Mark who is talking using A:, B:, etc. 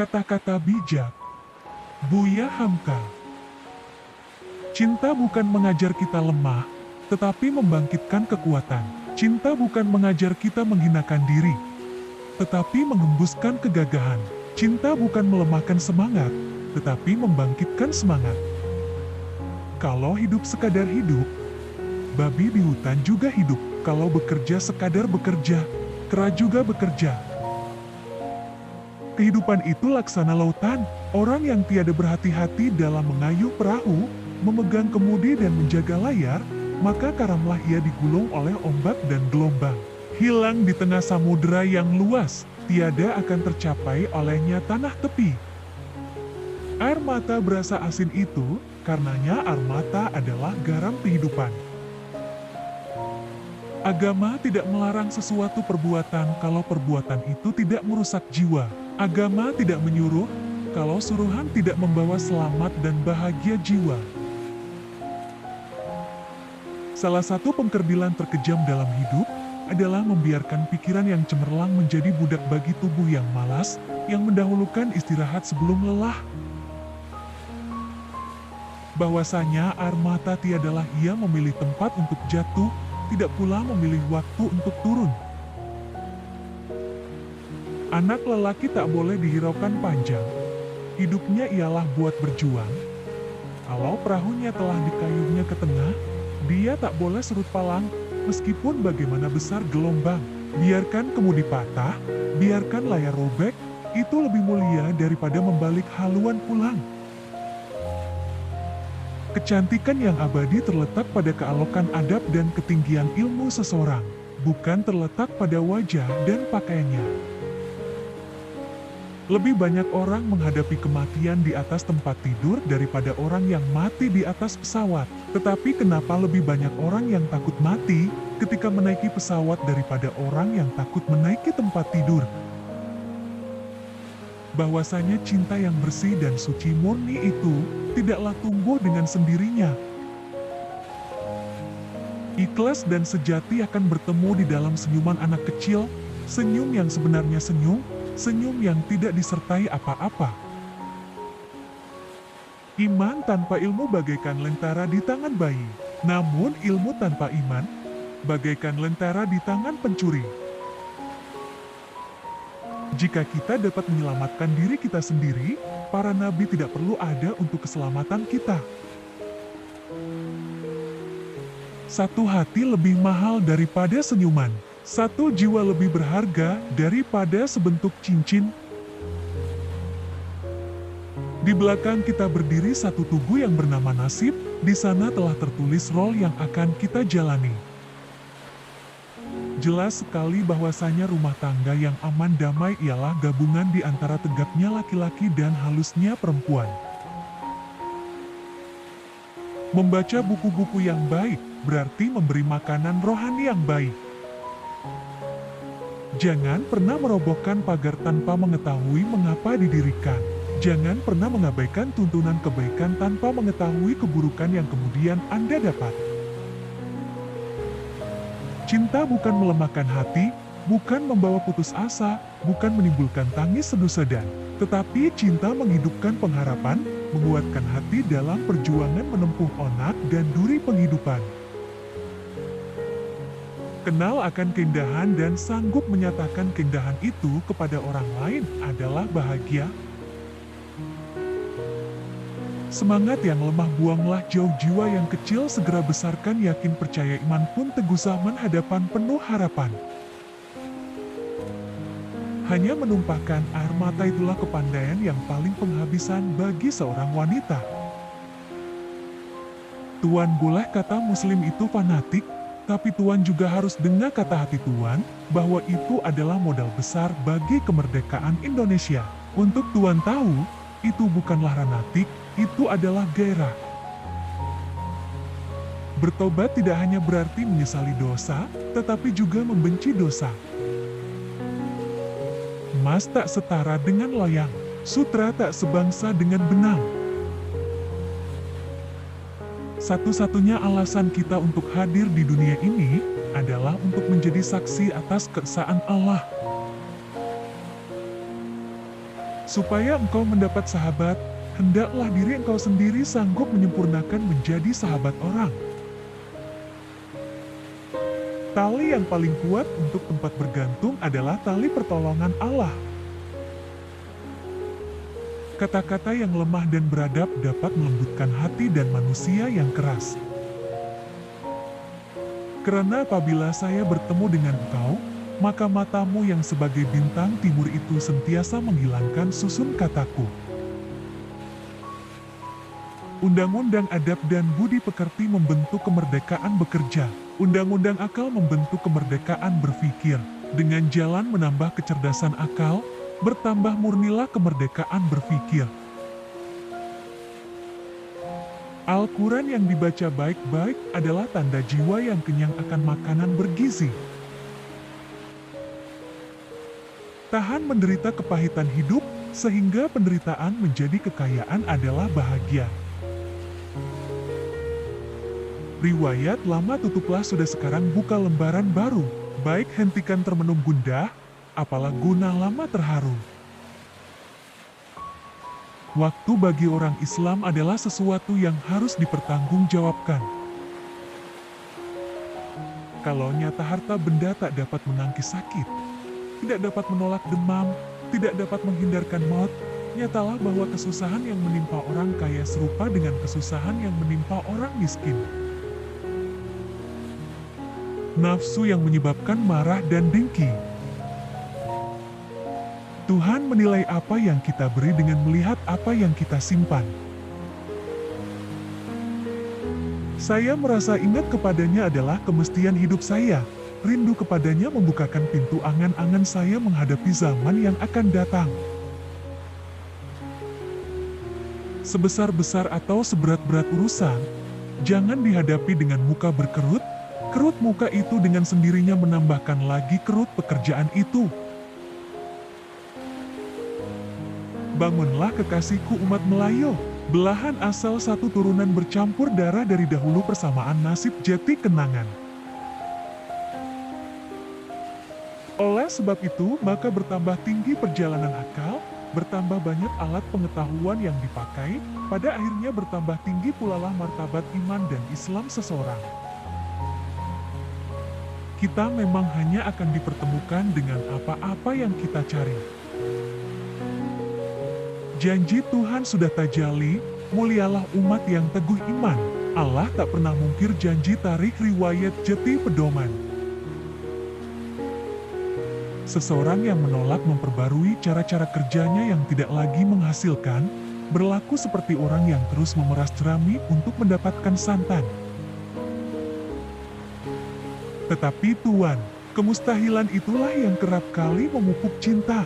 A: Kata-kata bijak. Buya Hamka. Cinta bukan mengajar kita lemah, tetapi membangkitkan kekuatan. Cinta bukan mengajar kita menghinakan diri, tetapi mengembuskan kegagahan. Cinta bukan melemahkan semangat, tetapi membangkitkan semangat. Kalau hidup sekadar hidup, babi di hutan juga hidup. Kalau bekerja sekadar bekerja, kera juga bekerja. Kehidupan itu laksana lautan. Orang yang tiada berhati-hati dalam mengayuh perahu, memegang kemudi dan menjaga layar, maka karamlah ia digulung oleh ombak dan gelombang. Hilang di tengah samudera yang luas, tiada akan tercapai olehnya tanah tepi. Air mata berasa asin itu, karenanya air mata adalah garam kehidupan. Agama tidak melarang sesuatu perbuatan kalau perbuatan itu tidak merusak jiwa. Agama tidak menyuruh kalau suruhan tidak membawa selamat dan bahagia jiwa. Salah satu pengkerdilan terkejam dalam hidup adalah membiarkan pikiran yang cemerlang menjadi budak bagi tubuh yang malas, yang mendahulukan istirahat sebelum lelah. Bahwasanya air mata tiadalah ia memilih tempat untuk jatuh, tidak pula memilih waktu untuk turun. Anak lelaki tak boleh dihiraukan panjang. Hidupnya ialah buat berjuang. Kalau perahunya telah dikayuhnya ke tengah, dia tak boleh surut palang, meskipun bagaimana besar gelombang. Biarkan kemudi patah, biarkan layar robek, itu lebih mulia daripada membalik haluan pulang. Kecantikan yang abadi terletak pada kealokan adab dan ketinggian ilmu seseorang, bukan terletak pada wajah dan pakaiannya. Lebih banyak orang menghadapi kematian di atas tempat tidur daripada orang yang mati di atas pesawat. Tetapi kenapa lebih banyak orang yang takut mati ketika menaiki pesawat daripada orang yang takut menaiki tempat tidur? Bahwasanya cinta yang bersih dan suci murni itu tidaklah tumbuh dengan sendirinya. Ikhlas dan sejati akan bertemu di dalam senyuman anak kecil, senyum yang sebenarnya senyum, senyum yang tidak disertai apa-apa. Iman tanpa ilmu bagaikan lentera di tangan bayi, namun ilmu tanpa iman bagaikan lentera di tangan pencuri. Jika kita dapat menyelamatkan diri kita sendiri, para nabi tidak perlu ada untuk keselamatan kita. Satu hati lebih mahal daripada senyuman. Satu jiwa lebih berharga daripada sebentuk cincin. Di belakang kita berdiri satu tugu yang bernama nasib, di sana telah tertulis role yang akan kita jalani. Jelas sekali bahwasanya rumah tangga yang aman damai ialah gabungan di antara tegapnya laki-laki dan halusnya perempuan. Membaca buku-buku yang baik berarti memberi makanan rohani yang baik. Jangan pernah merobohkan pagar tanpa mengetahui mengapa didirikan. Jangan pernah mengabaikan tuntunan kebaikan tanpa mengetahui keburukan yang kemudian Anda dapat. Cinta bukan melemahkan hati, bukan membawa putus asa, bukan menimbulkan tangis sedu-sedan. Tetapi cinta menghidupkan pengharapan, menguatkan hati dalam perjuangan menempuh onak dan duri penghidupan. Kenal akan keindahan dan sanggup menyatakan keindahan itu kepada orang lain adalah bahagia. Semangat yang lemah buanglah jauh, jiwa yang kecil segera besarkan, yakin percaya iman pun teguh zaman hadapan penuh harapan. Hanya menumpahkan air mata itulah kepandaian yang paling penghabisan bagi seorang wanita. Tuan boleh kata muslim itu fanatik, tapi Tuan juga harus dengar kata hati Tuan, bahwa itu adalah modal besar bagi kemerdekaan Indonesia. Untuk Tuan tahu, itu bukanlah fanatik, itu adalah gairah. Bertobat tidak hanya berarti menyesali dosa, tetapi juga membenci dosa. Emas tak setara dengan loyang, sutra tak sebangsa dengan benang. Satu-satunya alasan kita untuk hadir di dunia ini adalah untuk menjadi saksi atas keesaan Allah. Supaya engkau mendapat sahabat, hendaklah diri engkau sendiri sanggup menyempurnakan menjadi sahabat orang. Tali yang paling kuat untuk tempat bergantung adalah tali pertolongan Allah. Kata-kata yang lemah dan beradab dapat melembutkan hati dan manusia yang keras. Karena apabila saya bertemu dengan engkau, maka matamu yang sebagai bintang timur itu sentiasa menghilangkan susun kataku. Undang-undang adab dan budi pekerti membentuk kemerdekaan bekerja. Undang-undang akal membentuk kemerdekaan berpikir. Dengan jalan menambah kecerdasan akal, bertambah murnilah kemerdekaan berpikir. Al-Quran yang dibaca baik-baik adalah tanda jiwa yang kenyang akan makanan bergizi. Tahan menderita kepahitan hidup, sehingga penderitaan menjadi kekayaan adalah bahagia. Riwayat lama tutuplah sudah sekarang buka lembaran baru, baik hentikan termenung gundah, apalah guna lama terharu. Waktu bagi orang Islam adalah sesuatu yang harus dipertanggungjawabkan. Kalau nyata harta benda tak dapat menangkis sakit, tidak dapat menolak demam, tidak dapat menghindarkan maut, nyatalah bahwa kesusahan yang menimpa orang kaya serupa dengan kesusahan yang menimpa orang miskin. Nafsu yang menyebabkan marah dan dengki. Tuhan menilai apa yang kita beri dengan melihat apa yang kita simpan. Saya merasa ingat kepadanya adalah kemestian hidup saya. Rindu kepadanya membukakan pintu angan-angan saya menghadapi zaman yang akan datang. Sebesar-besar atau seberat-berat urusan, jangan dihadapi dengan muka berkerut. Kerut muka itu dengan sendirinya menambahkan lagi kerut pekerjaan itu. Bangunlah kekasihku umat Melayu, belahan asal satu turunan bercampur darah dari dahulu persamaan nasib jati kenangan. Oleh sebab itu, maka bertambah tinggi perjalanan akal, bertambah banyak alat pengetahuan yang dipakai, pada akhirnya bertambah tinggi pulalah martabat iman dan Islam seseorang. Kita memang hanya akan dipertemukan dengan apa-apa yang kita cari. Janji Tuhan sudah tajali, mulialah umat yang teguh iman. Allah tak pernah mungkir janji tarik riwayat jati pedoman. Seseorang yang menolak memperbarui cara-cara kerjanya yang tidak lagi menghasilkan, berlaku seperti orang yang terus memeras jerami untuk mendapatkan santan. Tetapi Tuhan, kemustahilan itulah yang kerap kali memupuk cinta.